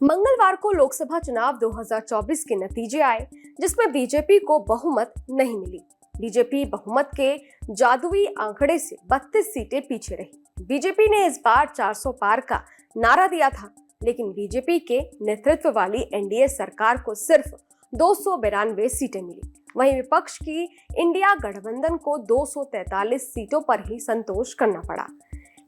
मंगलवार को लोकसभा चुनाव 2024 के नतीजे आए, जिसमें बीजेपी को बहुमत नहीं मिली। बीजेपी बहुमत के जादुई आंकड़े से 32 सीटें पीछे रही। बीजेपी ने इस बार 400 पार का नारा दिया था, लेकिन बीजेपी के नेतृत्व वाली एनडीए सरकार को सिर्फ 292 सीटें मिली। वहीं विपक्ष की इंडिया गठबंधन को 243 सीटों पर ही संतोष करना पड़ा।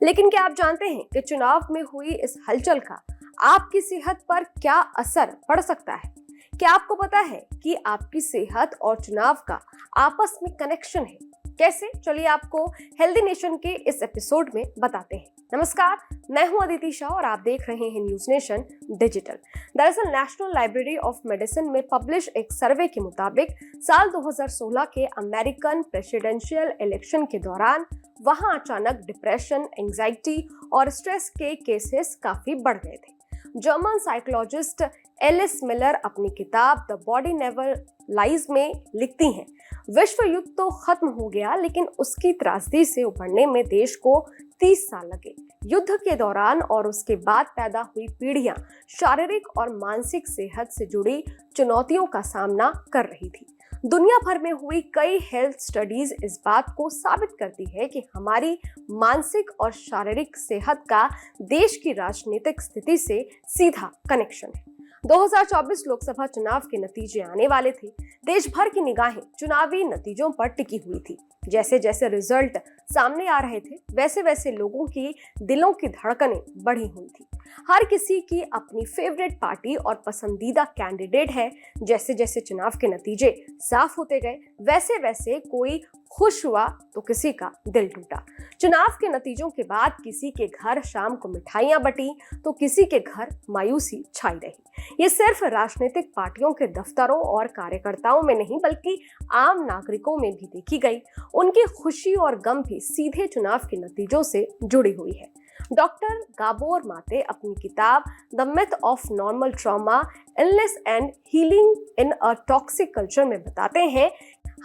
लेकिन क्या आप जानते हैं कि चुनाव में हुई इस हलचल का आपकी सेहत पर क्या असर पड़ सकता है? क्या आपको पता है कि आपकी सेहत और चुनाव का आपस में कनेक्शन है? कैसे? चलिए आपको हेल्दी नेशन के इस एपिसोड में बताते हैं। नमस्कार, मैं हूं अदिति शाह और आप देख रहे हैं न्यूज नेशन डिजिटल। दरअसल नेशनल लाइब्रेरी ऑफ मेडिसिन में पब्लिश एक सर्वे के मुताबिक साल 2016 के अमेरिकन प्रेसिडेंशियल इलेक्शन के दौरान वहां अचानक डिप्रेशन, एंजाइटी और स्ट्रेस के केसेस काफी बढ़ गए थे। जर्मन साइकोलॉजिस्ट एलिस मिलर अपनी किताब द बॉडी नेवर लाइज में लिखती हैं, विश्व युद्ध तो खत्म हो गया, लेकिन उसकी त्रासदी से उभरने में देश को 30 साल लगे। युद्ध के दौरान और उसके बाद पैदा हुई पीढ़ियां शारीरिक और मानसिक सेहत से जुड़ी चुनौतियों का सामना कर रही थी। दुनिया भर में हुई कई हेल्थ स्टडीज इस बात को साबित करती है कि हमारी मानसिक और शारीरिक सेहत का देश की राजनीतिक स्थिति से सीधा कनेक्शन है। 2024 लोकसभा चुनाव के नतीजे आने वाले थे। देश भर की निगाहें चुनावी नतीजों पर टिकी हुई थी। जैसे जैसे रिजल्ट सामने आ रहे थे, वैसे वैसे लोगों की दिलों की धड़कनें बढ़ी हुई थी। हर किसी की अपनी फेवरेट पार्टी और पसंदीदा कैंडिडेट है। जैसे जैसे चुनाव के नतीजे साफ होते गए, वैसे वैसे कोई खुश हुआ तो किसी का दिल टूटा। चुनाव के नतीजों के बाद किसी के घर शाम को मिठाइयां बटी तो किसी के घर मायूसी छाई रही। ये सिर्फ राजनीतिक पार्टियों के दफ्तरों और कार्यकर्ताओं में नहीं, बल्कि आम नागरिकों में भी देखी गई। उनकी खुशी और गम भी सीधे चुनाव के नतीजों से जुड़ी हुई है। डॉक्टर गाबोर माते अपनी किताब the myth of normal trauma, illness and healing in a toxic culture में बताते हैं,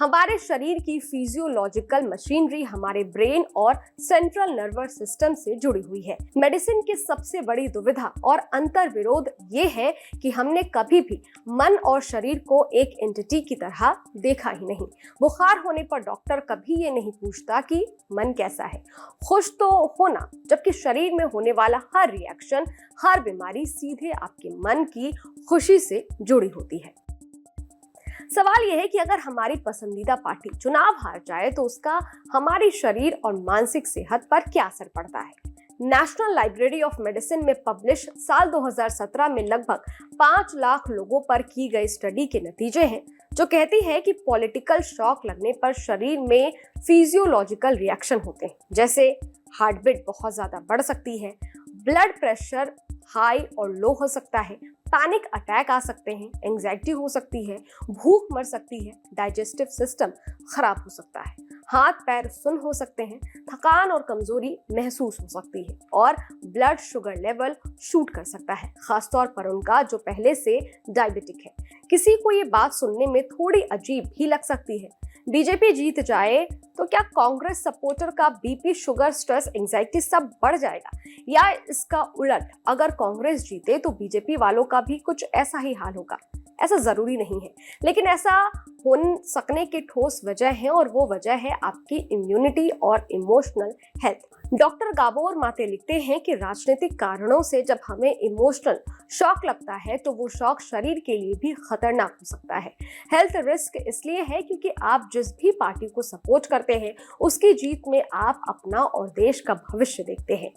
हमारे शरीर की फिजियोलॉजिकल मशीनरी हमारे ब्रेन और सेंट्रल नर्वस सिस्टम से जुड़ी हुई है। मेडिसिन की सबसे बड़ी दुविधा और अंतर विरोध ये है कि हमने कभी भी मन और शरीर को एक एंटिटी की तरह देखा ही नहीं। बुखार होने पर डॉक्टर कभी ये नहीं पूछता कि मन कैसा है। खुश तो होना, जबकि शरीर में होने वाला हर रिएक्शन, हर बीमारी सीधे आपके मन की खुशी से जुड़ी होती है। सवाल यह है कि अगर हमारी पसंदीदा पार्टी चुनाव हार जाए तो उसका हमारी शरीर और मानसिक सेहत पर क्या असर पड़ता है? नेशनल लाइब्रेरी ऑफ मेडिसिन में पब्लिश साल 2017 में लगभग 5 लाख लोगों पर की गई स्टडी के नतीजे हैं, जो कहती है कि पॉलिटिकल शॉक लगने पर शरीर में फिजियोलॉजिकल रिएक्शन होते हैं। जैसे हार्ट बीट बहुत ज्यादा बढ़ सकती है, ब्लड प्रेशर हाई और लो हो सकता है, पैनिक अटैक आ सकते हैं, एंजाइटी हो सकती है, भूख मर सकती है, डाइजेस्टिव सिस्टम खराब हो सकता है, हाथ पैर सुन्न हो सकते हैं, थकान और कमजोरी महसूस हो सकती है और ब्लड शुगर लेवल शूट कर सकता है, खासतौर पर उनका जो पहले से डायबिटिक है। किसी को ये बात सुनने में थोड़ी अजीब भी लग सकती है। बीजेपी जीत जाए तो क्या कांग्रेस सपोर्टर का बीपी, शुगर, स्ट्रेस, एंजाइटी सब बढ़ जाएगा? या इसका उलट, अगर कांग्रेस जीते तो बीजेपी वालों का भी कुछ ऐसा ही हाल होगा? ऐसा जरूरी नहीं है, लेकिन ऐसा हो सकने की ठोस वजह है और वो वजह है आपकी इम्यूनिटी और इमोशनल हेल्थ। डॉक्टर गाबोर माते लिखते हैं कि राजनीतिक कारणों से जब हमें इमोशनल शॉक लगता है तो वो शॉक शरीर के लिए भी खतरनाक हो सकता है। हेल्थ रिस्क इसलिए है क्योंकि आप जिस भी पार्टी को सपोर्ट करते हैं उसकी जीत में आप अपना और देश का भविष्य देखते हैं।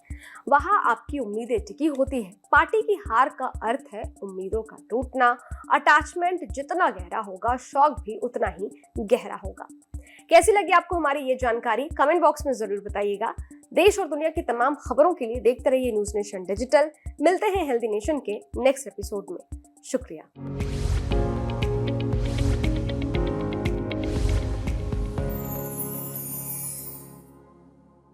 वहां आपकी उम्मीदें टिकी होती है। पार्टी की हार का अर्थ है उम्मीदों का टूटना। अटैचमेंट जितना गहरा होगा, शॉक भी उतना ही गहरा होगा। कैसी लगी आपको हमारी ये जानकारी? कमेंट बॉक्स में जरूर बताइएगा। देश और दुनिया की तमाम खबरों के लिए देखते रहिए न्यूज नेशन डिजिटल। मिलते हैं हेल्दी नेशन के नेक्स्ट एपिसोड में। शुक्रिया।